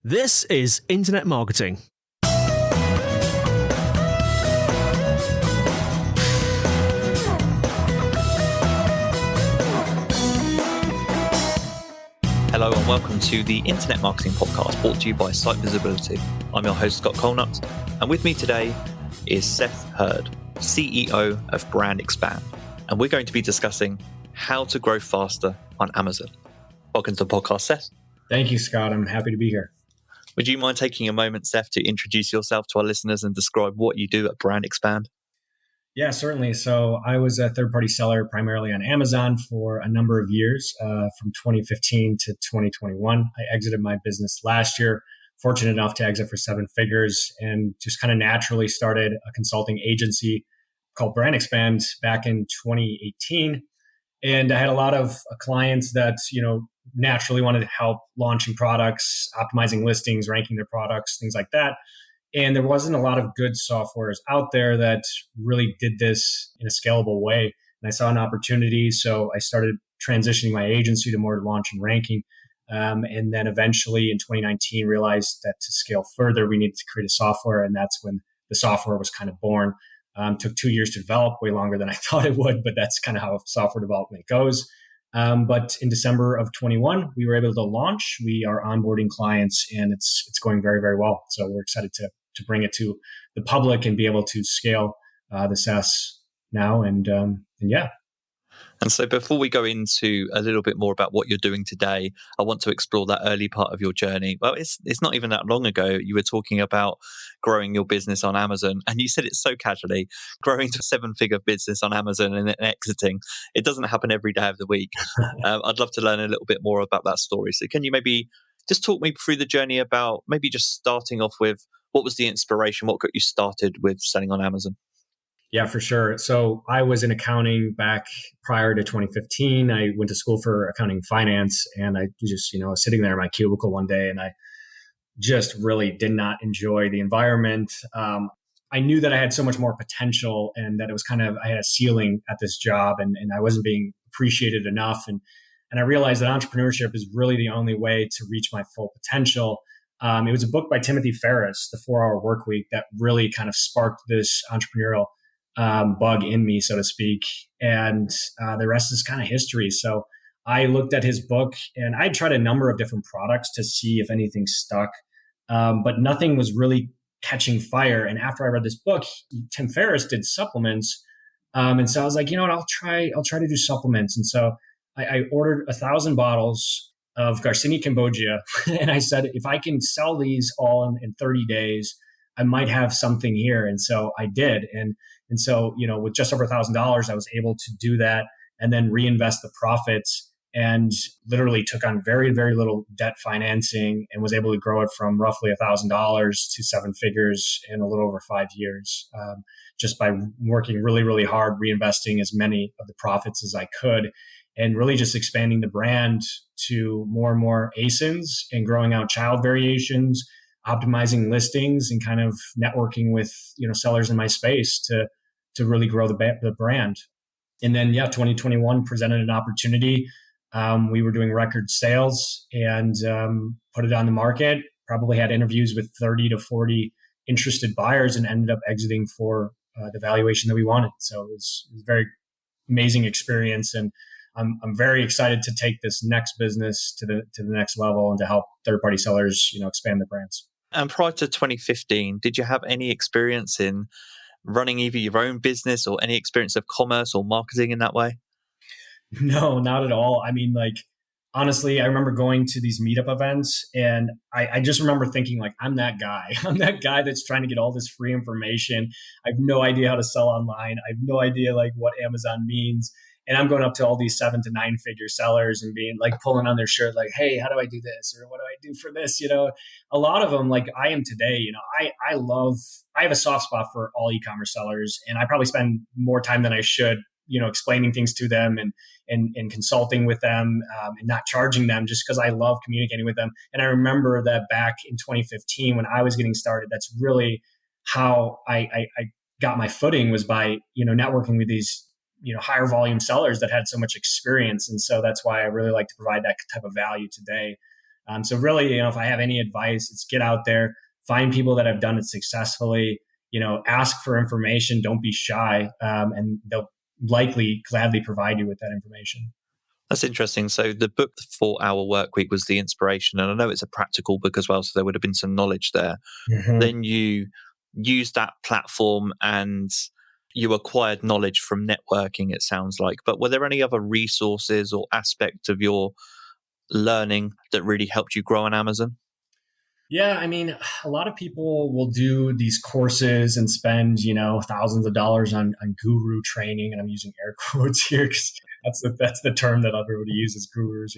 This is Internet Marketing. Hello and welcome to the Internet Marketing Podcast brought to you by SiteVisibility. I'm your host, Scott .colenutt, and with me today is Seth Hurd, CEO of Brand Expand, and we're going to be discussing how to grow faster on Amazon. Welcome to the podcast, Seth. Thank you, Scott. I'm happy to be here. Would you mind taking a moment, Seth, to introduce yourself to our listeners and describe what you do at Brand Expand? Yeah, certainly. So I was a third-party seller primarily on Amazon for a number of years, from 2015 to 2021. I exited my business last year, fortunate enough to exit for seven figures, and just kind of naturally started a consulting agency called Brand Expand back in 2018. And I had a lot of clients that, naturally wanted help launching products, optimizing listings, ranking their products, things like that. And there wasn't a lot of good softwares out there that really did this in a scalable way. And I saw an opportunity, so I started transitioning my agency to more launch and ranking. And then eventually in 2019, realized that to scale further, we needed to create a software. And that's when the software was kind of born. Took 2 years to develop, way longer than I thought it would, but that's kind of how software development goes. But in December of 21, we were able to launch. We are onboarding clients, and it's going very, very well. So we're excited to bring it to the public and be able to scale the Seths now. And yeah. And so before we go into a little bit more about what you're doing today, I want to explore that early part of your journey. Well, it's not even that long ago. You were talking about growing your business on Amazon, and you said it so casually, growing to a seven-figure business on Amazon and then exiting. It doesn't happen every day of the week. I'd love to learn a little bit more about that story. So can you maybe just talk me through the journey about maybe just starting off with what was the inspiration? What got you started with selling on Amazon? Yeah, for sure. So I was in accounting back prior to 2015. I went to school for accounting and finance, and I just, was sitting there in my cubicle one day, and I just really did not enjoy the environment. I knew that I had so much more potential, and that it was I had a ceiling at this job, and I wasn't being appreciated enough. And I realized that entrepreneurship is really the only way to reach my full potential. It was a book by Timothy Ferriss, The 4-Hour Workweek, that really kind of sparked this entrepreneurial bug in me, so to speak. And the rest is kind of history. So I looked at his book, and I tried a number of different products to see if anything stuck, but nothing was really catching fire. And after I read this book, Tim Ferriss did supplements. And so I was like, you know what, I'll try to do supplements. And so I ordered 1,000 bottles of Garcinia Cambogia. And I said, if I can sell these all in 30 days, I might have something here. And so I did. And so, with just over $1,000, I was able to do that and then reinvest the profits, and literally took on very, very little debt financing and was able to grow it from roughly $1,000 to seven figures in a little over 5 years, just by working really, really hard, reinvesting as many of the profits as I could, and really just expanding the brand to more and more ASINs and growing out child variations, optimizing listings, and kind of networking with sellers in my space to really grow the brand. And then 2021 presented an opportunity. We were doing record sales and put it on the market. Probably had interviews with 30 to 40 interested buyers and ended up exiting for the valuation that we wanted. So it was a very amazing experience, and I'm very excited to take this next business to the next level and to help third-party sellers expand their brands. And prior to 2015, did you have any experience in running either your own business or any experience of commerce or marketing in that way? No, not at all. I mean, honestly, I remember going to these meetup events, and I just remember thinking, I'm that guy. I'm that guy that's trying to get all this free information. I have no idea how to sell online. I have no idea what Amazon means. And I'm going up to all these 7 to 9 figure sellers and being pulling on their shirt, hey, how do I do this? Or what do I do for this? A lot of them, I am today, I have a soft spot for all e-commerce sellers, and I probably spend more time than I should, explaining things to them and consulting with them, and not charging them, just because I love communicating with them. And I remember that back in 2015, when I was getting started, that's really how I got my footing, was by, networking with these higher volume sellers that had so much experience. And so that's why I really like to provide that type of value today. So really, if I have any advice, it's get out there, find people that have done it successfully, ask for information, don't be shy, and they'll likely gladly provide you with that information. That's interesting. So the book, The 4-Hour Workweek, was the inspiration. And I know it's a practical book as well, so there would have been some knowledge there. Mm-hmm. Then you used that platform and you acquired knowledge from networking, it sounds like. But were there any other resources or aspects of your learning that really helped you grow on Amazon? Yeah, I mean, a lot of people will do these courses and spend, thousands of dollars on guru training. And I'm using air quotes here because that's the term that everybody uses, gurus,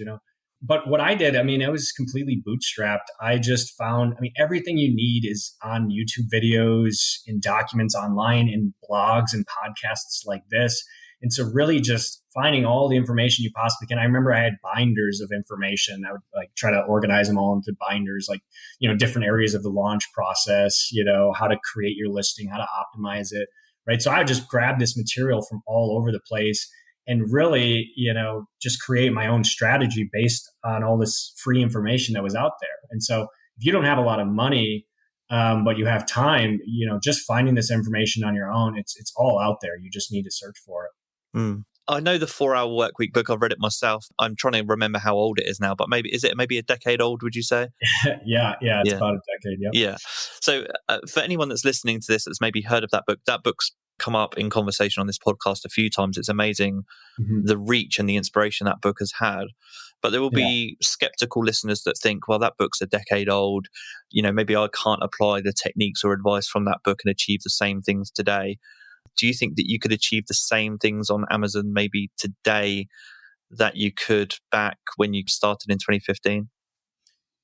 But what I did, I was completely bootstrapped. I just found, everything you need is on YouTube videos, in documents online, in blogs and podcasts like this. And so really just finding all the information you possibly can. I remember I had binders of information. I would try to organize them all into binders, different areas of the launch process, how to create your listing, how to optimize it, right? So I would just grab this material from all over the place and really, just create my own strategy based on all this free information that was out there. And so if you don't have a lot of money, but you have time, just finding this information on your own, it's all out there. You just need to search for it. I know the 4-Hour Workweek book. I've read it myself. I'm trying to remember how old it is now, but is it maybe a decade old, would you say? Yeah, it's about a decade. Yep. Yeah. So for anyone that's listening to this, that's maybe heard of that book's come up in conversation on this podcast a few times. It's amazing the reach and the inspiration that book has had. But there will be skeptical listeners that think, well, that book's a decade old. Maybe I can't apply the techniques or advice from that book and achieve the same things today. Do you think that you could achieve the same things on Amazon maybe today that you could back when you started in 2015?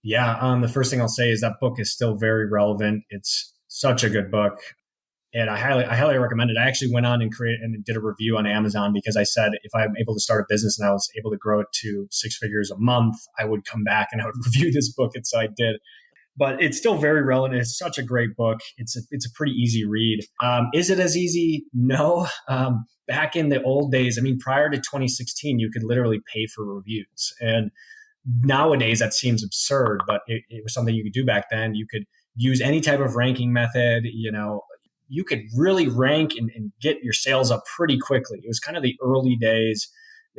Yeah, the first thing I'll say is that book is still very relevant. It's such a good book, and I highly recommend it. I actually went on and did a review on Amazon because I said if I'm able to start a business and I was able to grow it to 6 figures a month, I would come back and I would review this book, and so I did. But it's still very relevant. It's such a great book. It's a pretty easy read. Is it as easy? No. Back in the old days, prior to 2016, you could literally pay for reviews. And nowadays, that seems absurd, but it was something you could do back then. You could use any type of ranking method. You could really rank and get your sales up pretty quickly. It was kind of the early days.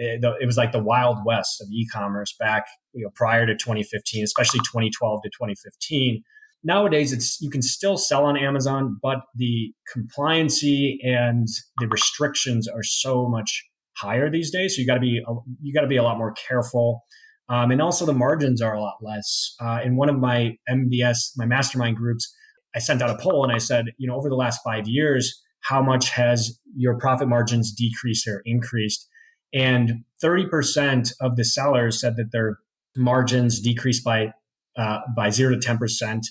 It was like the Wild West of e-commerce back prior to 2015, especially 2012 to 2015. Nowadays, you can still sell on Amazon, but the compliancy and the restrictions are so much higher these days. So you got to be a lot more careful, and also the margins are a lot less. In one of my MBS, my mastermind groups, I sent out a poll and I said, over the last 5 years, how much has your profit margins decreased or increased? And 30% of the sellers said that their margins decreased by 0 to 10%,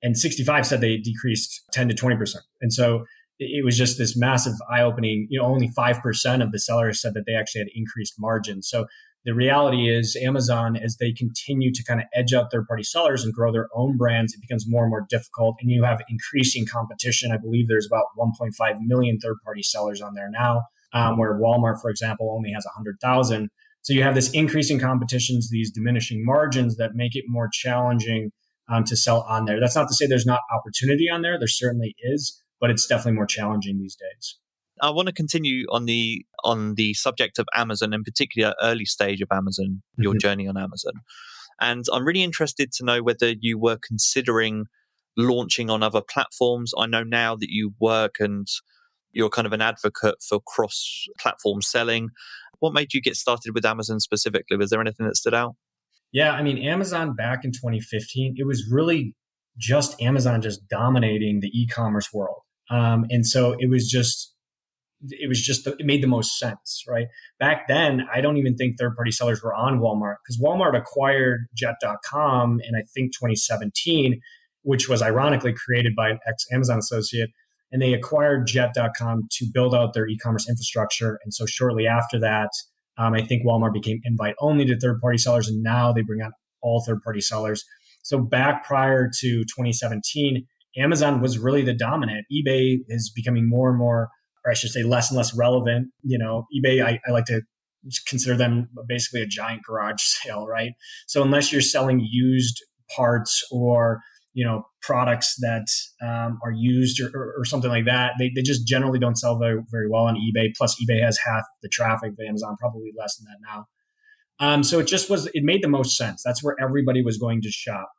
and 65 said they decreased 10 to 20%. And so it was just this massive eye-opening. Only 5% of the sellers said that they actually had increased margins. So the reality is Amazon, as they continue to kind of edge out third-party sellers and grow their own brands, it becomes more and more difficult. And you have increasing competition. I believe there's about 1.5 million third-party sellers on there now. Where Walmart, for example, only has 100,000. So you have this increasing competitions, these diminishing margins that make it more challenging to sell on there. That's not to say there's not opportunity on there. There certainly is, but it's definitely more challenging these days. I want to continue on the subject of Amazon, in particular, early stage of Amazon, your journey on Amazon. And I'm really interested to know whether you were considering launching on other platforms. I know now that you work and you're kind of an advocate for cross-platform selling. What made you get started with Amazon specifically? Was there anything that stood out? Yeah, Amazon back in 2015, it was really just Amazon just dominating the e-commerce world. And so it made the most sense, right? Back then, I don't even think third-party sellers were on Walmart because Walmart acquired Jet.com in, I think, 2017, which was ironically created by an ex-Amazon associate. And they acquired Jet.com to build out their e-commerce infrastructure. And so shortly after that, I think Walmart became invite only to third-party sellers, and now they bring on all third-party sellers. So back prior to 2017, Amazon was really the dominant. eBay is becoming more and more, or I should say less and less relevant. eBay, I like to consider them basically a giant garage sale, right? So unless you're selling used parts or products that are used or something like that, they just generally don't sell very, very well on eBay. Plus, eBay has half the traffic of Amazon, probably less than that now. So it made the most sense. That's where everybody was going to shop.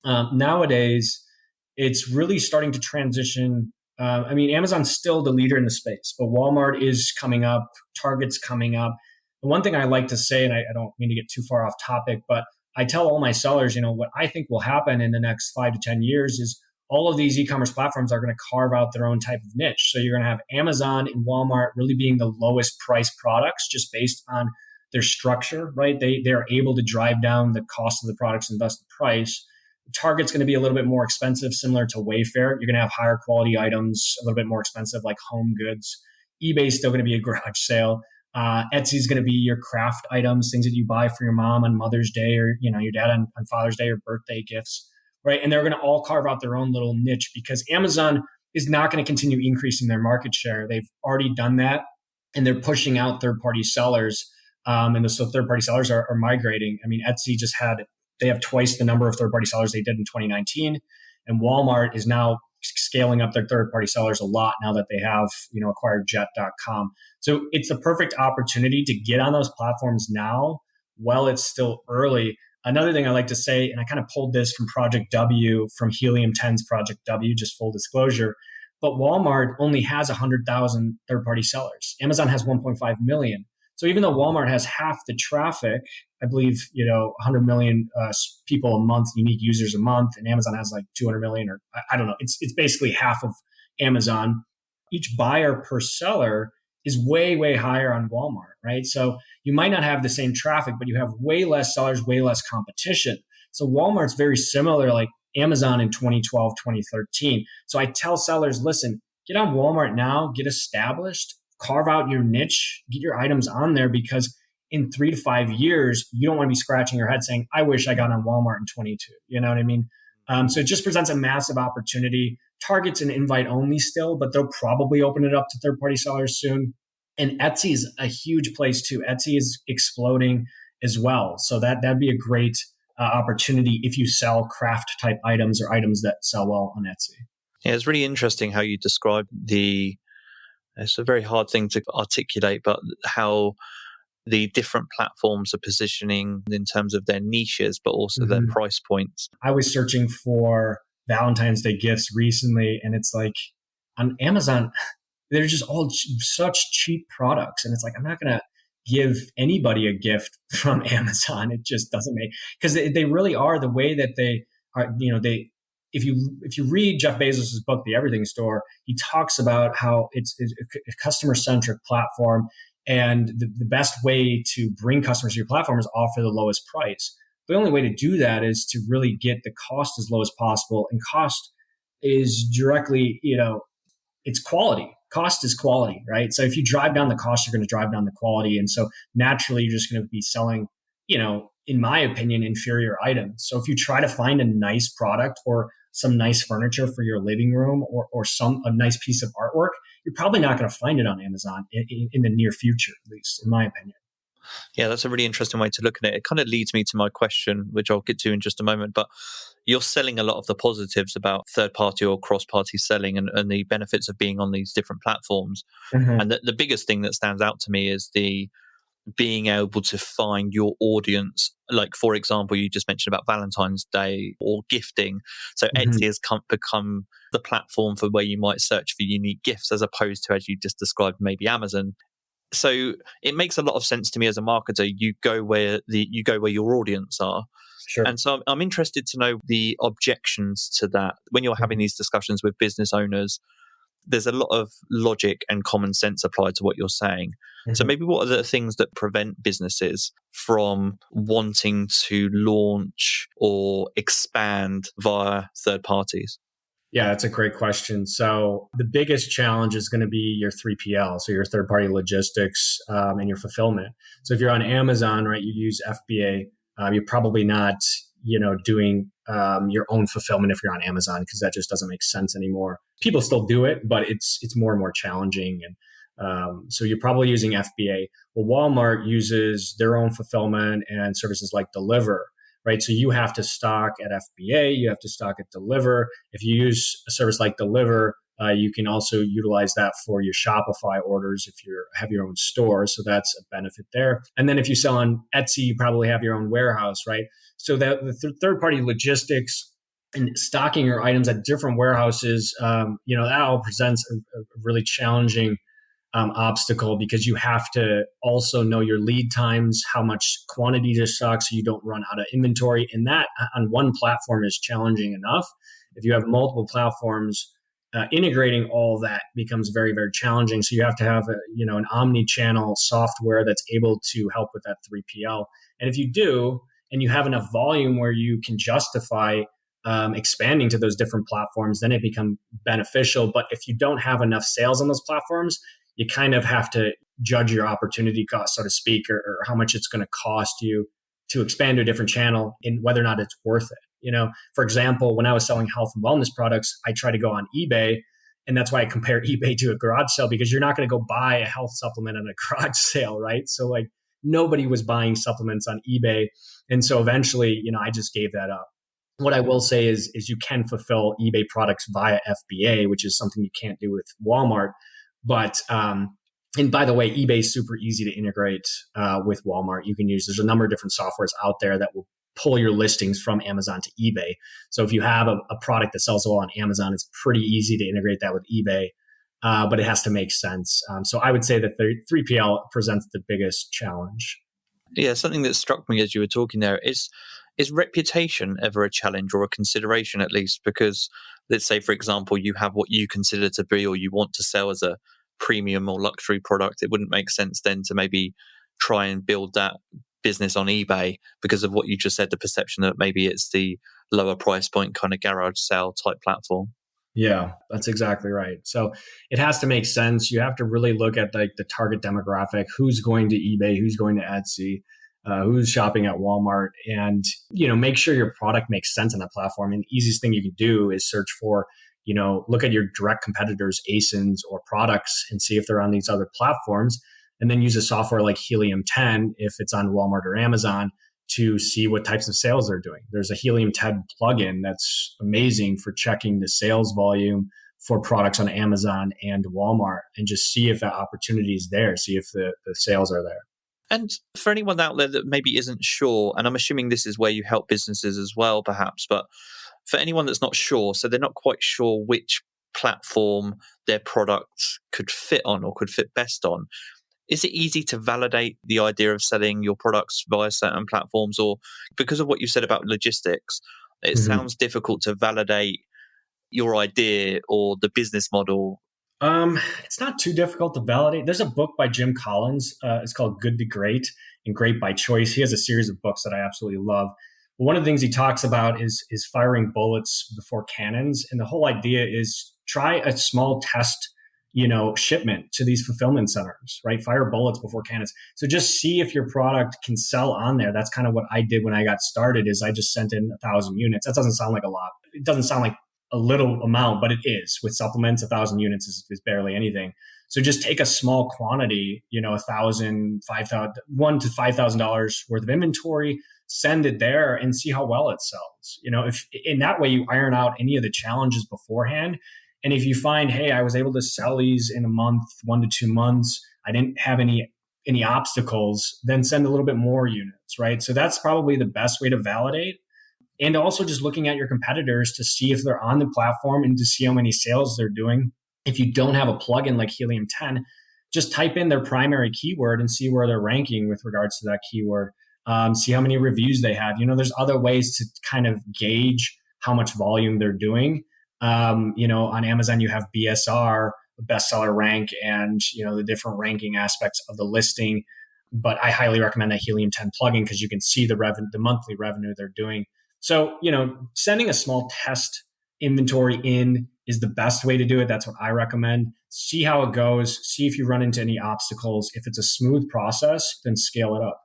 Nowadays, it's really starting to transition. Amazon's still the leader in the space, but Walmart is coming up, Target's coming up. The one thing I like to say, and I don't mean to get too far off topic, but I tell all my sellers, what I think will happen in the next 5 to 10 years is all of these e-commerce platforms are going to carve out their own type of niche. So you're going to have Amazon and Walmart really being the lowest price products just based on their structure, right? They're able to drive down the cost of the products and thus the price. Target's going to be a little bit more expensive, similar to Wayfair. You're going to have higher quality items, a little bit more expensive, like home goods. eBay's still going to be a garage sale. Etsy's going to be your craft items, things that you buy for your mom on Mother's Day or your dad on Father's Day or birthday gifts, right? And they're going to all carve out their own little niche because Amazon is not going to continue increasing their market share. They've already done that, and they're pushing out third-party sellers. So third-party sellers are migrating. Etsy they have twice the number of third-party sellers they did in 2019. And Walmart is now scaling up their third-party sellers a lot now that they have, acquired jet.com. So it's the perfect opportunity to get on those platforms now while it's still early. Another thing I like to say, and I kind of pulled this from Project W, from Helium 10's Project W, just full disclosure, but Walmart only has 100,000 third-party sellers. Amazon has 1.5 million. So even though Walmart has half the traffic, I believe, 100 million people a month, unique users a month, and Amazon has like 200 million, or I don't know. It's basically half of Amazon. Each buyer per seller is way, way higher on Walmart, right? So you might not have the same traffic, but you have way less sellers, way less competition. So Walmart's very similar like Amazon in 2012, 2013. So I tell sellers, listen, get on Walmart now, get established, carve out your niche, get your items on there, because in 3 to 5 years, you don't want to be scratching your head saying, I wish I got on Walmart in 22. You know what I mean? So it just presents a massive opportunity. Target's an invite only still, but they'll probably open it up to third-party sellers soon. And Etsy is a huge place too. Etsy is exploding as well. So that'd be a great opportunity if you sell craft type items or items that sell well on Etsy. Yeah, it's really interesting how you describe it's a very hard thing to articulate, but how the different platforms are positioning in terms of their niches, but also their price points. I was searching for Valentine's Day gifts recently, and it's like on Amazon, they're just all such cheap products. And it's like, I'm not going to give anybody a gift from Amazon. It just doesn't make, because they really are the way that they are, if you read Jeff Bezos' book, The Everything Store, he talks about how it's a customer-centric platform. And the best way to bring customers to your platform is offer the lowest price. The only way to do that is to really get the cost as low as possible. And cost is directly, it's quality. Cost is quality, right? So if you drive down the cost, you're going to drive down the quality. And so naturally, you're just going to be selling, in my opinion, inferior items. So if you try to find a nice product or some nice furniture for your living room or a nice piece of artwork, you're probably not going to find it on Amazon in the near future, at least in my opinion. Yeah, that's a really interesting way to look at it. It kind of leads me to my question, which I'll get to in just a moment. But you're selling a lot of the positives about third-party or cross-party selling and the benefits of being on these different platforms. Mm-hmm. And the biggest thing that stands out to me is the being able to find your audience. Like, for example, you just mentioned about Valentine's Day or gifting. So Etsy has become the platform for where you might search for unique gifts, as opposed to, as you just described, maybe Amazon. So it makes a lot of sense to me as a marketer. You go where your audience are. Sure. And so I'm interested to know the objections to that. When you're having these discussions with business owners, there's a lot of logic and common sense applied to what you're saying. Mm-hmm. So maybe what are the things that prevent businesses from wanting to launch or expand via third parties? Yeah, that's a great question. So the biggest challenge is going to be your 3PL, so your third-party logistics and your fulfillment. So if you're on Amazon, right, you use FBA. You're probably not, doing your own fulfillment if you're on Amazon, because that just doesn't make sense anymore. People still do it, but it's more and more challenging. And So you're probably using FBA. Well, Walmart uses their own fulfillment and services like Deliver, right? So you have to stock at FBA, you have to stock at Deliver. If you use a service like Deliver, you can also utilize that for your Shopify orders if you have your own store. So that's a benefit there. And then if you sell on Etsy, you probably have your own warehouse, right? So that the third-party logistics and stocking your items at different warehouses, that all presents a really challenging obstacle, because you have to also know your lead times, how much quantity to stock so you don't run out of inventory. And that on one platform is challenging enough. If you have multiple platforms, integrating all that becomes very, very challenging. So you have to have an omni-channel software that's able to help with that 3PL. And if you do, and you have enough volume where you can justify expanding to those different platforms, then it becomes beneficial. But if you don't have enough sales on those platforms, you kind of have to judge your opportunity cost, so to speak, or how much it's going to cost you to expand to a different channel and whether or not it's worth it. For example, when I was selling health and wellness products, I try to go on eBay. And that's why I compare eBay to a garage sale, because you're not going to go buy a health supplement on a garage sale, right? So nobody was buying supplements on eBay. And so eventually, I just gave that up. What I will say is you can fulfill eBay products via FBA, which is something you can't do with Walmart. But, and by the way, eBay is super easy to integrate with Walmart. There's a number of different softwares out there that will pull your listings from Amazon to eBay. So if you have a product that sells well on Amazon, it's pretty easy to integrate that with eBay, but it has to make sense. So I would say that the 3PL presents the biggest challenge. Yeah, something that struck me as you were talking there is reputation ever a challenge or a consideration, at least? Because let's say, for example, you have what you consider to be or you want to sell as a premium or luxury product. It wouldn't make sense then to maybe try and build that business on eBay because of what you just said, the perception that maybe it's the lower price point kind of garage sale type platform. Yeah, that's exactly right. So it has to make sense. You have to really look at the target demographic, who's going to eBay, who's going to Etsy, who's shopping at Walmart, and make sure your product makes sense on that platform. And the easiest thing you can do is search for, look at your direct competitors, ASINs or products, and see if they're on these other platforms. And then use a software like Helium 10 if it's on Walmart or Amazon to see what types of sales they're doing. There's a Helium 10 plugin that's amazing for checking the sales volume for products on Amazon and Walmart, and just see if that opportunity is there, see if the sales are there. And for anyone out there that maybe isn't sure, and I'm assuming this is where you help businesses as well, perhaps, but for anyone that's not sure, so they're not quite sure which platform their products could fit on or could fit best on, is it easy to validate the idea of selling your products via certain platforms? Or because of what you said about logistics, it sounds difficult to validate your idea or the business model? It's not too difficult to validate. There's a book by Jim Collins. It's called Good to Great and Great by Choice. He has a series of books that I absolutely love. But one of the things he talks about is firing bullets before cannons. And the whole idea is try a small test shipment to these fulfillment centers, right? Fire bullets before cannons. So just see if your product can sell on there. That's kind of what I did when I got started, is I just sent in 1,000 units. That doesn't sound like a lot. It doesn't sound like a little amount, but it is. With supplements, 1,000 units is barely anything. So just take a small quantity, $1,000, $5,000, $1,000 to $5,000 worth of inventory, send it there and see how well it sells. If in that way you iron out any of the challenges beforehand. And if you find, hey, I was able to sell these in a month, 1 to 2 months, I didn't have any obstacles, then send a little bit more units, right? So that's probably the best way to validate. And also just looking at your competitors to see if they're on the platform and to see how many sales they're doing. If you don't have a plugin like Helium 10, just type in their primary keyword and see where they're ranking with regards to that keyword. See how many reviews they have. There's other ways to kind of gauge how much volume they're doing. On Amazon, you have BSR, bestseller rank, and, the different ranking aspects of the listing. But I highly recommend that Helium 10 plugin because you can see the monthly revenue they're doing. So, sending a small test inventory in is the best way to do it. That's what I recommend. See how it goes. See if you run into any obstacles. If it's a smooth process, then scale it up.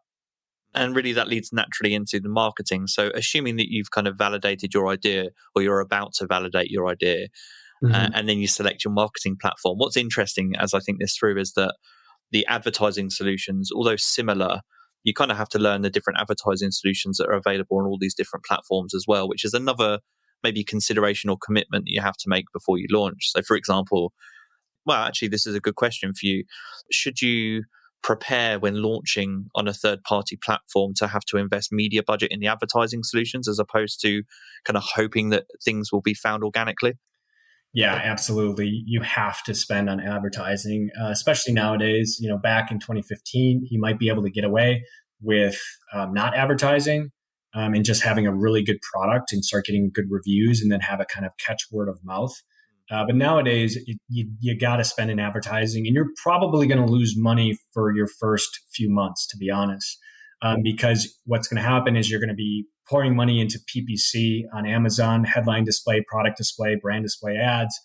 And really that leads naturally into the marketing. So assuming that you've kind of validated your idea or you're about to validate your idea, and then you select your marketing platform. What's interesting as I think this through is that the advertising solutions, although similar, you kind of have to learn the different advertising solutions that are available on all these different platforms as well, which is another maybe consideration or commitment that you have to make before you launch. So for example, well, actually, this is a good question for you. Should you prepare when launching on a third-party platform to have to invest media budget in the advertising solutions as opposed to kind of hoping that things will be found organically? Yeah, absolutely. You have to spend on advertising, especially nowadays. Back in 2015, you might be able to get away with not advertising and just having a really good product and start getting good reviews and then have a kind of catch word of mouth. But nowadays, you got to spend in advertising, and you're probably going to lose money for your first few months, to be honest, because what's going to happen is you're going to be pouring money into PPC on Amazon, headline display, product display, brand display ads,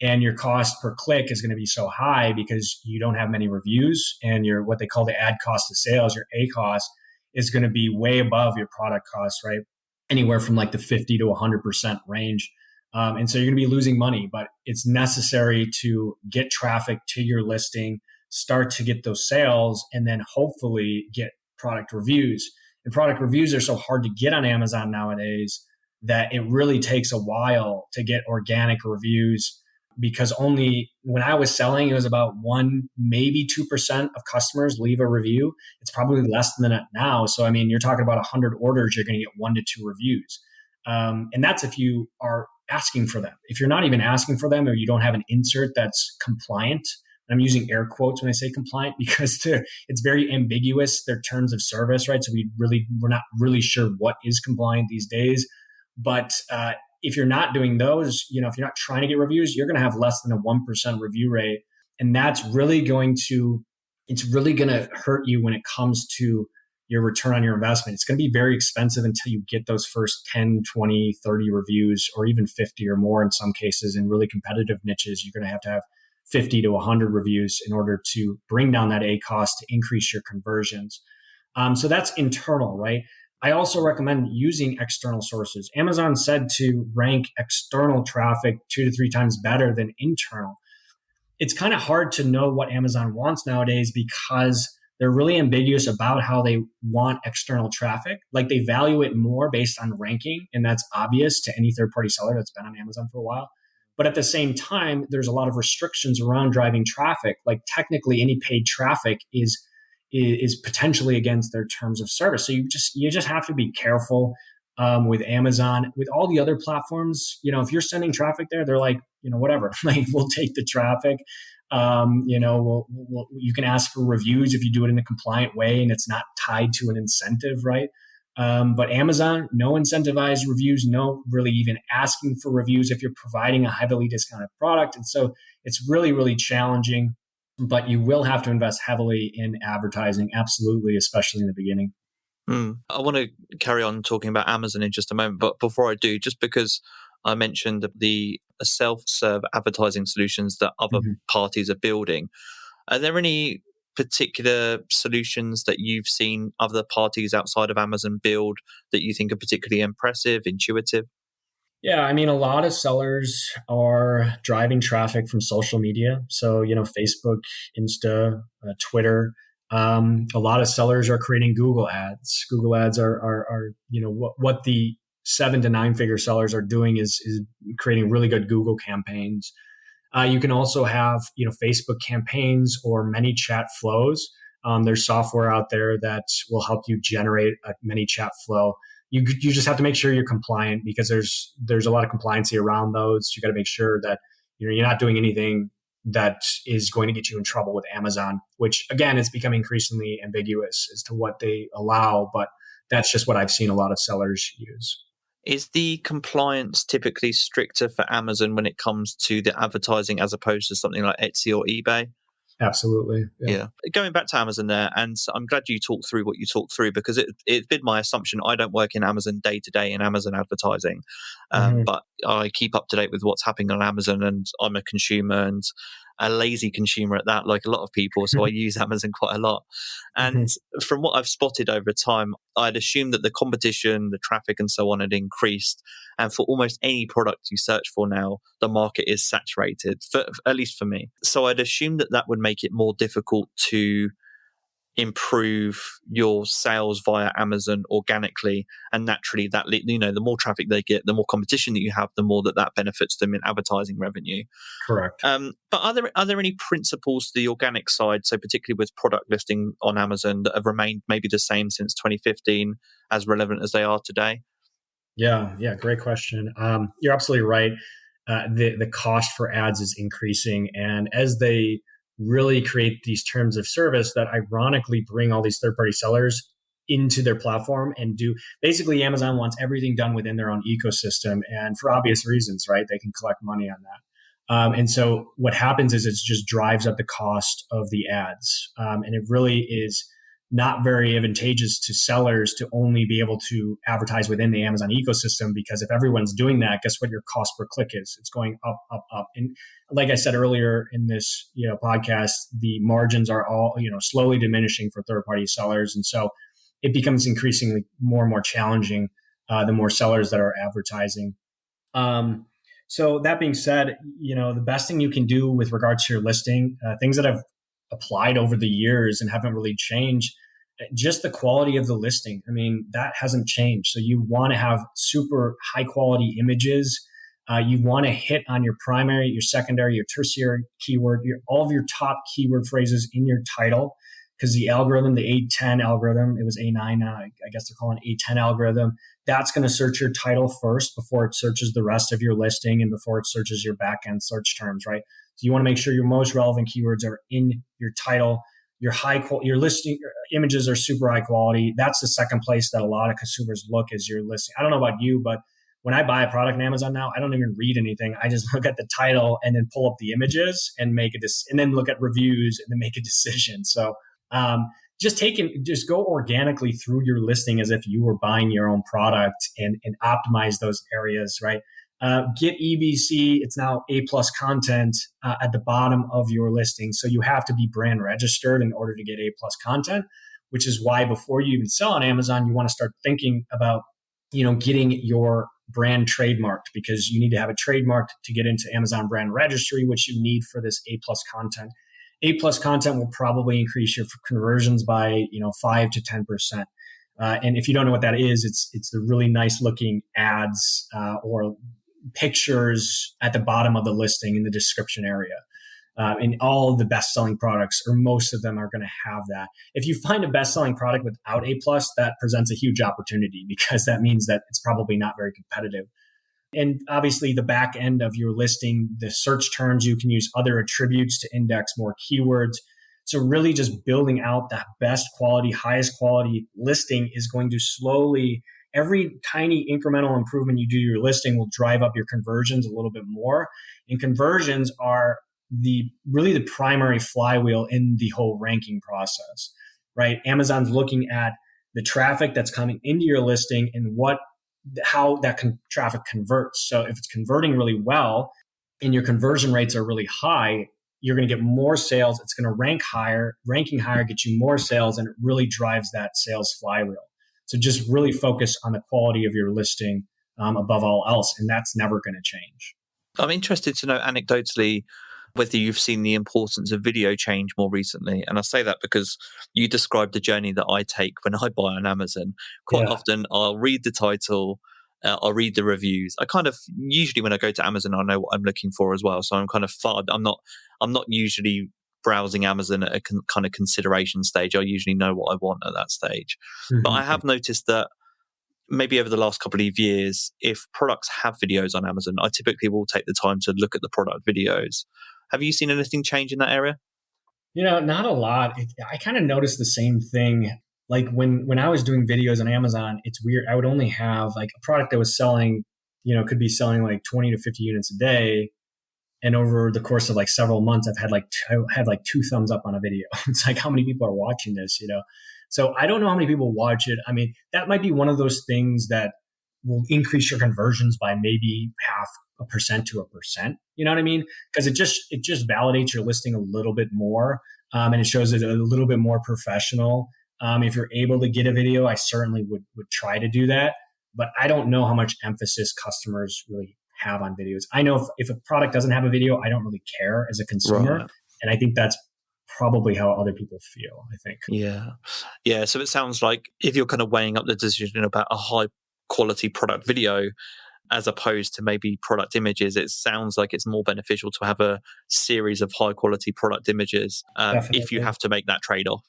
and your cost per click is going to be so high because you don't have many reviews, and your what they call the ad cost of sales, your A cost, is going to be way above your product cost, right? Anywhere from like the 50 to 100% range. And so you're going to be losing money, but it's necessary to get traffic to your listing, start to get those sales, and then hopefully get product reviews. And product reviews are so hard to get on Amazon nowadays that it really takes a while to get organic reviews, because only when I was selling, it was about 1, maybe 2% of customers leave a review. It's probably less than that now. So, I mean, you're talking about 100 orders, you're going to get 1 to 2 reviews. And that's if you are asking for them. If you're not even asking for them, or you don't have an insert that's compliant, I'm using air quotes when I say compliant because it's very ambiguous, their terms of service, right? So we're not really sure what is compliant these days. But if you're not doing those, if you're not trying to get reviews, you're going to have less than a 1% review rate. And that's really going to hurt you when it comes to your return on your investment. It's going to be very expensive until you get those first 10, 20, 30 reviews, or even 50 or more in some cases. In really competitive niches, you're going to have 50 to 100 reviews in order to bring down that A cost to increase your conversions. So that's internal, right? I also recommend using external sources. Amazon said to rank external traffic 2 to 3 times better than internal. It's kind of hard to know what Amazon wants nowadays because they're really ambiguous about how they want external traffic. Like they value it more based on ranking, and that's obvious to any third-party seller that's been on Amazon for a while. But at the same time, there's a lot of restrictions around driving traffic. Like technically, any paid traffic is potentially against their terms of service. So you just have to be careful with Amazon. With all the other platforms, if you're sending traffic there, they're like, whatever, like we'll take the traffic. You can ask for reviews if you do it in a compliant way and it's not tied to an incentive, right? But Amazon, no incentivized reviews, no really even asking for reviews if you're providing a heavily discounted product. And so it's really, really challenging, but you will have to invest heavily in advertising, absolutely, especially in the beginning. I want to carry on talking about Amazon in just a moment, but before I do, just because I mentioned the self-serve advertising solutions that other parties are building, are there any particular solutions that you've seen other parties outside of Amazon build that you think are particularly impressive, intuitive? Yeah, I mean, a lot of sellers are driving traffic from social media. So, Facebook, Insta, Twitter. A lot of sellers are creating Google ads. Google ads are what the 7 to 9 figure sellers are doing is creating really good Google campaigns. You can also have, Facebook campaigns or ManyChat flows. There's software out there that will help you generate a ManyChat flow. You just have to make sure you're compliant because there's a lot of compliancy around those. You got to make sure that you're not doing anything that is going to get you in trouble with Amazon, which again is becoming increasingly ambiguous as to what they allow. But that's just what I've seen a lot of sellers use. Is the compliance typically stricter for Amazon when it comes to the advertising as opposed to something like Etsy or eBay? Absolutely. Yeah. Going back to Amazon there, and I'm glad you talked through what you talked through because it's been my assumption. I don't work in Amazon day to day in Amazon advertising, but I keep up to date with what's happening on Amazon, and I'm a consumer and a lazy consumer at that, like a lot of people. So I use Amazon quite a lot. And from what I've spotted over time, I'd assumed that the competition, the traffic and so on had increased And for almost any product you search for now, the market is saturated, at least for me. So I'd assume that would make it more difficult to improve your sales via Amazon organically, and naturally that, the more traffic they get, the more competition that you have, the more that benefits them in advertising revenue. Correct. But are there any principles to the organic side, so particularly with product listing on Amazon, that have remained maybe the same since 2015, as relevant as they are today? Yeah, great question. You're absolutely right. The cost for ads is increasing, and as they really create these terms of service that ironically bring all these third-party sellers into their platform and do basically, Amazon wants everything done within their own ecosystem, and for obvious reasons, right? They can collect money on that. And so what happens is it just drives up the cost of the ads. And it really is not very advantageous to sellers to only be able to advertise within the Amazon ecosystem, because if everyone's doing that, guess what your cost per click is? It's going up, up, up. And like I said earlier in this podcast, the margins are all slowly diminishing for third-party sellers. And so it becomes increasingly more and more challenging the more sellers that are advertising. So that being said, the best thing you can do with regards to your listing, things that I've applied over the years and haven't really changed, just the quality of the listing. I mean, that hasn't changed. So you want to have super high quality images. You want to hit on your primary, your secondary, your tertiary keyword, all of your top keyword phrases in your title, because the algorithm, the A10 algorithm, it was A9 now, I guess they're calling it A10 algorithm, that's going to search your title first before it searches the rest of your listing and before it searches your back-end search terms, right? So you want to make sure your most relevant keywords are in your title. Your listing your images are super high quality. That's the second place that a lot of consumers look, is your listing. I don't know about you, but when I buy a product on Amazon now, I don't even read anything. I just look at the title and then pull up the images and and then look at reviews and then make a decision. So just go organically through your listing as if you were buying your own product and optimize those areas, right? Get EBC, it's now A+ content at the bottom of your listing. So you have to be brand registered in order to get A+ content, which is why before you even sell on Amazon, you want to start thinking about, getting your brand trademarked, because you need to have a trademark to get into Amazon brand registry, which you need for this A+ content. A+ content will probably increase your conversions by 5 to 10%. And if you don't know what that is, it's the really nice looking ads or pictures at the bottom of the listing in the description area. And all of the best-selling products, or most of them, are going to have that. If you find a best-selling product without A+, that presents a huge opportunity, because that means that it's probably not very competitive. And obviously the back end of your listing, the search terms, you can use other attributes to index more keywords. So really just building out that best quality, highest quality listing is going to slowly, every tiny incremental improvement you do to your listing will drive up your conversions a little bit more. And conversions are really the primary flywheel in the whole ranking process, right? Amazon's looking at the traffic that's coming into your listing and how that traffic converts. So if it's converting really well and your conversion rates are really high, you're going to get more sales. It's going to rank higher. Ranking higher gets you more sales, and it really drives that sales flywheel. So just really focus on the quality of your listing above all else, and that's never going to change. I'm interested to know anecdotally whether you've seen the importance of video change more recently. And I say that because you described the journey that I take when I buy on Amazon. Quite often I'll read the title, I'll read the reviews. Usually when I go to Amazon, I know what I'm looking for as well. So I'm kind of I'm not usually browsing Amazon at a kind of consideration stage. I usually know what I want at that stage. Mm-hmm. But I have noticed that maybe over the last couple of years, if products have videos on Amazon, I typically will take the time to look at the product videos. Have you seen anything change in that area? Not a lot. I kind of noticed the same thing. Like when I was doing videos on Amazon, it's weird. I would only have like a product that was selling, could be selling like 20 to 50 units a day. And over the course of like several months, I've had like 2 thumbs up on a video. It's like, how many people are watching this, So I don't know how many people watch it. I mean, that might be one of those things that will increase your conversions by maybe 0.5% to 1%. You know what I mean? Because it just validates your listing a little bit more, and it shows it a little bit more professional. If you're able to get a video, I certainly would try to do that. but I don't know how much emphasis customers really have on videos. I know if a product doesn't have a video, I don't really care as a consumer. Right. And I think that's probably how other people feel, I think. Yeah. Yeah. So it sounds like if you're kind of weighing up the decision about a high quality product video as opposed to maybe product images, it sounds like it's more beneficial to have a series of high quality product images if you have to make that trade-off.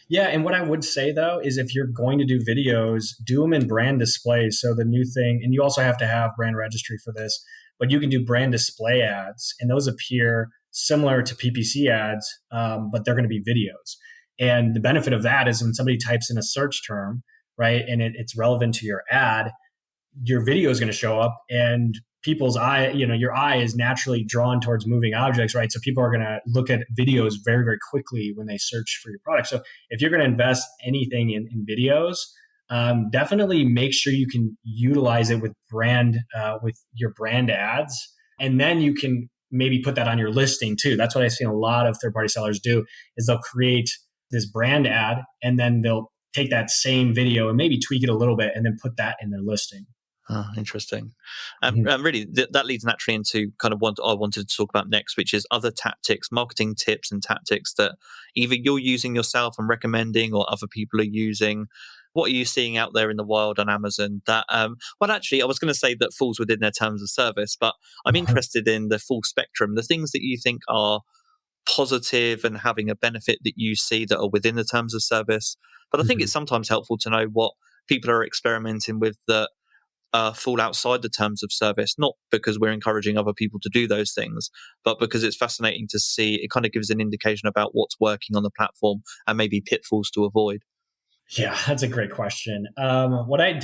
Yeah. And what I would say though, is if you're going to do videos, do them in brand display. So the new thing, and you also have to have brand registry for this, but you can do brand display ads, and those appear similar to PPC ads, but they're going to be videos. And the benefit of that is when somebody types in a search term, right, and it's relevant to your ad, your video is going to show up, and people's eye, your eye is naturally drawn towards moving objects, right? So people are going to look at videos very, very quickly when they search for your product. So if you're going to invest anything in videos, definitely make sure you can utilize it with your brand ads. And then you can maybe put that on your listing too. That's what I've seen a lot of third-party sellers do, is they'll create this brand ad and then they'll take that same video and maybe tweak it a little bit and then put that in their listing. Oh, interesting. And really, that leads naturally into kind of what I wanted to talk about next, which is other tactics, marketing tips and tactics that either you're using yourself and recommending or other people are using. What are you seeing out there in the wild on Amazon that, well, actually, I was going to say that falls within their terms of service, but I'm interested in the full spectrum, the things that you think are positive and having a benefit that you see that are within the terms of service. But I think it's sometimes helpful to know what people are experimenting with that fall outside the terms of service, not because we're encouraging other people to do those things, but because it's fascinating to see. It kind of gives an indication about what's working on the platform and maybe pitfalls to avoid. Yeah, that's a great question. What I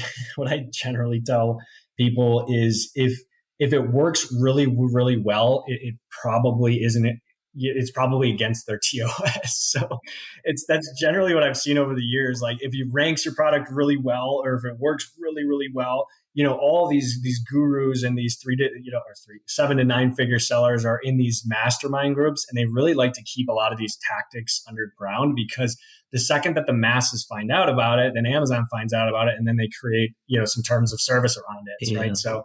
generally tell people is if it works really, really well, it probably isn't it. It's probably against their TOS. So that's generally what I've seen over the years. Like if you ranks your product really well, or if it works really, really well, all these gurus and these 7 to 9 figure sellers are in these mastermind groups, and they really like to keep a lot of these tactics underground, because the second that the masses find out about it, then Amazon finds out about it, and then they create, some terms of service around it. Right. So,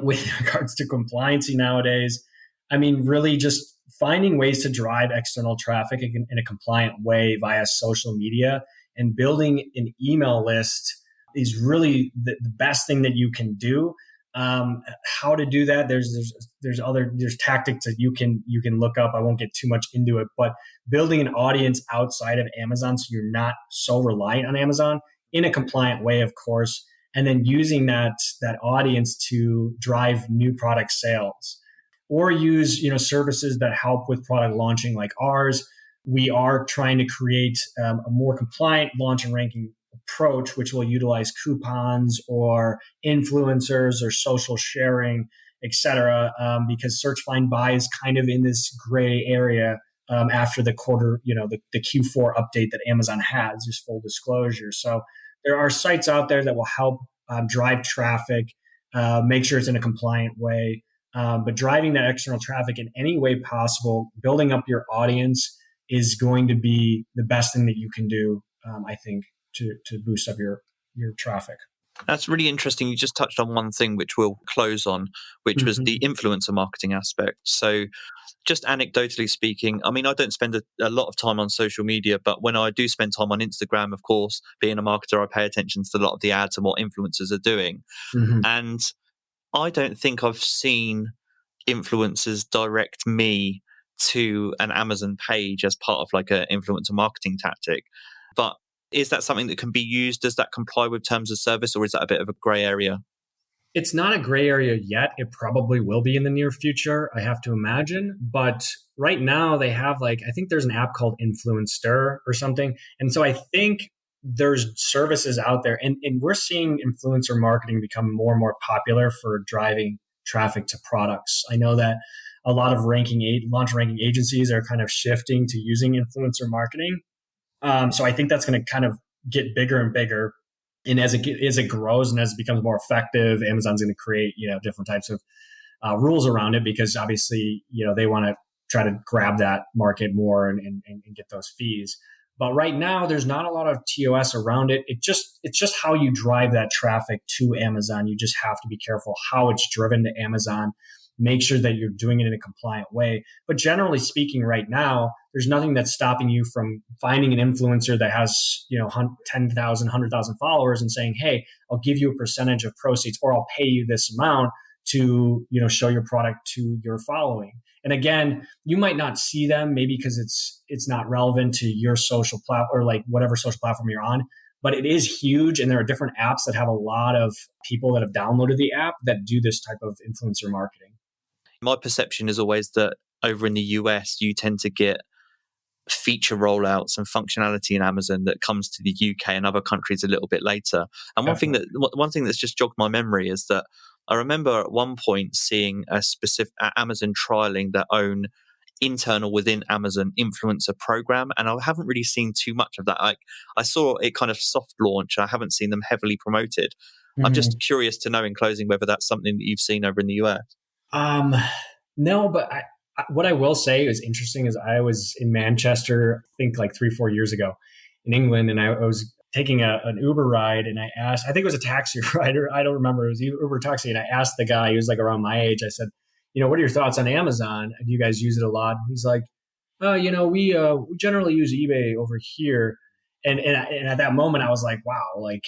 with regards to compliancy nowadays, I mean, really just finding ways to drive external traffic in a compliant way via social media, and building an email list is really the best thing that you can do. How to do that? There's tactics that you can look up. I won't get too much into it, but building an audience outside of Amazon, so you're not so reliant on Amazon in a compliant way, of course, and then using that audience to drive new product sales. Or use services that help with product launching like ours. We are trying to create a more compliant launch and ranking approach, which will utilize coupons or influencers or social sharing, etc. Because search, find, buy is kind of in this gray area after the quarter, the Q4 update that Amazon has, just full disclosure. So there are sites out there that will help drive traffic, make sure it's in a compliant way. But driving that external traffic in any way possible, building up your audience, is going to be the best thing that you can do, I think, to boost up your traffic. That's really interesting. You just touched on one thing which we'll close on, which was the influencer marketing aspect. So just anecdotally speaking, I mean, I don't spend a lot of time on social media, but when I do spend time on Instagram, of course, being a marketer, I pay attention to a lot of the ads and what influencers are doing. And I don't think I've seen influencers direct me to an Amazon page as part of like an influencer marketing tactic. But is that something that can be used? Does that comply with terms of service, or is that a bit of a gray area? It's not a gray area yet. It probably will be in the near future, I have to imagine. But right now they have I think there's an app called Influencer or something. And so I think there's services out there, and we're seeing influencer marketing become more and more popular for driving traffic to products. I know that a lot of launch ranking agencies are kind of shifting to using influencer marketing. So I think that's going to kind of get bigger and bigger. And as it grows and as it becomes more effective, Amazon's going to create, different types of rules around it, because obviously, they want to try to grab that market more and get those fees. But right now, there's not a lot of TOS around it. It's just how you drive that traffic to Amazon. You just have to be careful how it's driven to Amazon. Make sure that you're doing it in a compliant way. But generally speaking, right now, there's nothing that's stopping you from finding an influencer that has 10,000, 100,000 followers and saying, hey, I'll give you a percentage of proceeds, or I'll pay you this amount to show your product to your following. And again, you might not see them maybe because it's not relevant to your social platform or like whatever social platform you're on, but it is huge. And there are different apps that have a lot of people that have downloaded the app that do this type of influencer marketing. My perception is always that over in the US, you tend to get feature rollouts and functionality in Amazon that comes to the UK and other countries a little bit later. And one thing that's just jogged my memory is that I remember at one point seeing a specific Amazon trialing their own internal within Amazon influencer program, and I haven't really seen too much of that. I saw it kind of soft launch. I haven't seen them heavily promoted. I'm just curious to know in closing whether that's something that you've seen over in the US. No, but what I will say is interesting is I was in Manchester, I think like 3-4 years ago in England, and I was taking an Uber ride, and I asked, I think it was a taxi rider. I don't remember. It was Uber taxi. And I asked the guy, he was like around my age. I said, what are your thoughts on Amazon? Do you guys use it a lot? He's like, we generally use eBay over here. And at that moment I was like, wow, like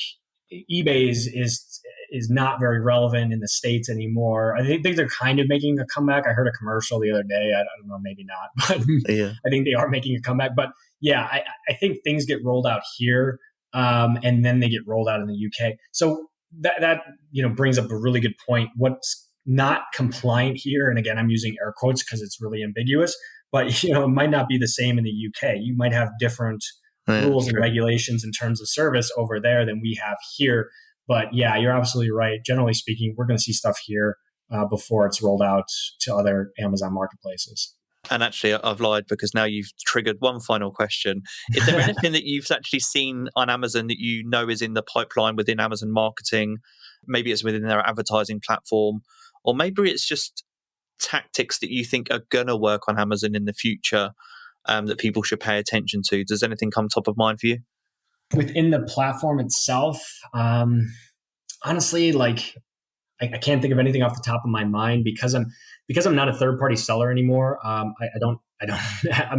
eBay is not very relevant in the States anymore. I think they're kind of making a comeback. I heard a commercial the other day. I don't know, maybe not, but yeah. I think they are making a comeback. But yeah, I think things get rolled out here, and then they get rolled out in the UK. So that brings up a really good point. What's not compliant here, and again, I'm using air quotes because it's really ambiguous, but it might not be the same in the UK. You might have different rules and regulations in terms of service over there than we have here. But yeah, you're absolutely right. Generally speaking, we're going to see stuff here before it's rolled out to other Amazon marketplaces. And actually, I've lied because now you've triggered one final question. Is there anything that you've actually seen on Amazon that is in the pipeline within Amazon marketing? Maybe it's within their advertising platform, or maybe it's just tactics that you think are going to work on Amazon in the future that people should pay attention to. Does anything come top of mind for you? Within the platform itself, honestly, like I can't think of anything off the top of my mind because I'm not a third-party seller anymore. I'm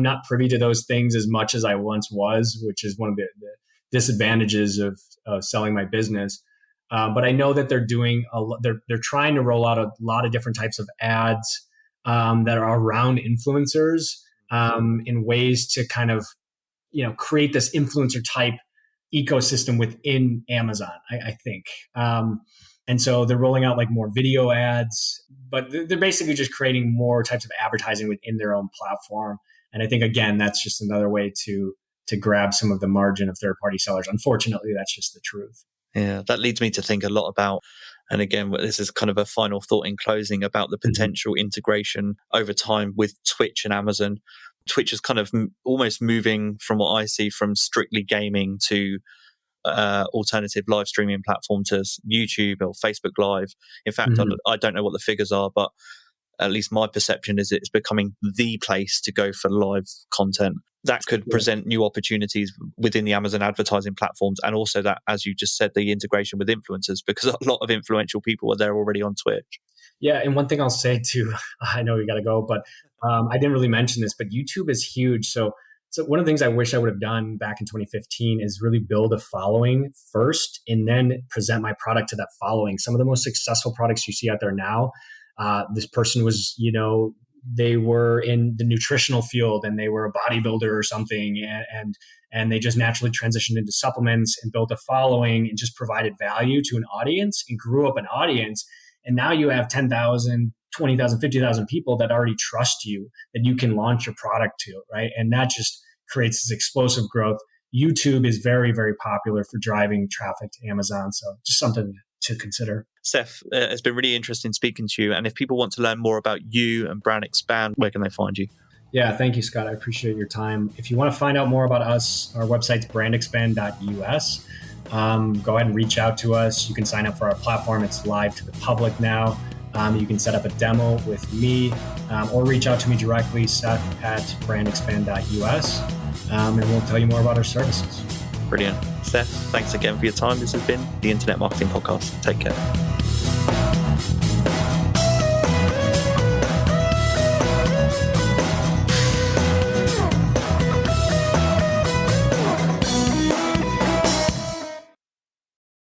not privy to those things as much as I once was, which is one of the disadvantages of selling my business. But I know that they're doing they're trying to roll out a lot of different types of ads that are around influencers in ways to kind of create this influencer type ecosystem within Amazon, I think. And so they're rolling out like more video ads, but they're basically just creating more types of advertising within their own platform. And I think, again, that's just another way to grab some of the margin of third-party sellers. Unfortunately, that's just the truth. Yeah, that leads me to think a lot about, and again, this is kind of a final thought in closing, about the potential integration over time with Twitch and Amazon. Twitch is kind of almost moving, from what I see, from strictly gaming to alternative live streaming platform to YouTube or Facebook Live. In fact, I don't know what the figures are, but at least my perception is it's becoming the place to go for live content. That could present new opportunities within the Amazon advertising platforms, and also that, as you just said, the integration with influencers, because a lot of influential people are there already on Twitch. Yeah, and one thing I'll say too, I know we got to go, but I didn't really mention this, but YouTube is huge. So one of the things I wish I would have done back in 2015 is really build a following first and then present my product to that following. Some of the most successful products you see out there now, this person was, they were in the nutritional field and they were a bodybuilder or something, and they just naturally transitioned into supplements and built a following and just provided value to an audience and grew up an audience. And now you have 10,000, 20,000, 50,000 people that already trust you, that you can launch your product to, right? And that just creates this explosive growth. YouTube is very, very popular for driving traffic to Amazon. So just something to consider. Seth, it's been really interesting speaking to you. And if people want to learn more about you and Brand Expand, where can they find you? Yeah, thank you, Scott. I appreciate your time. If you want to find out more about us, our website's brandexpand.us. Go ahead and reach out to us. You can sign up for our platform. It's live to the public now. You can set up a demo with me or reach out to me directly, Seth at brandexpand.us. and we'll tell you more about our services. Brilliant. Seth, thanks again for your time. This has been the Internet Marketing Podcast. Take care.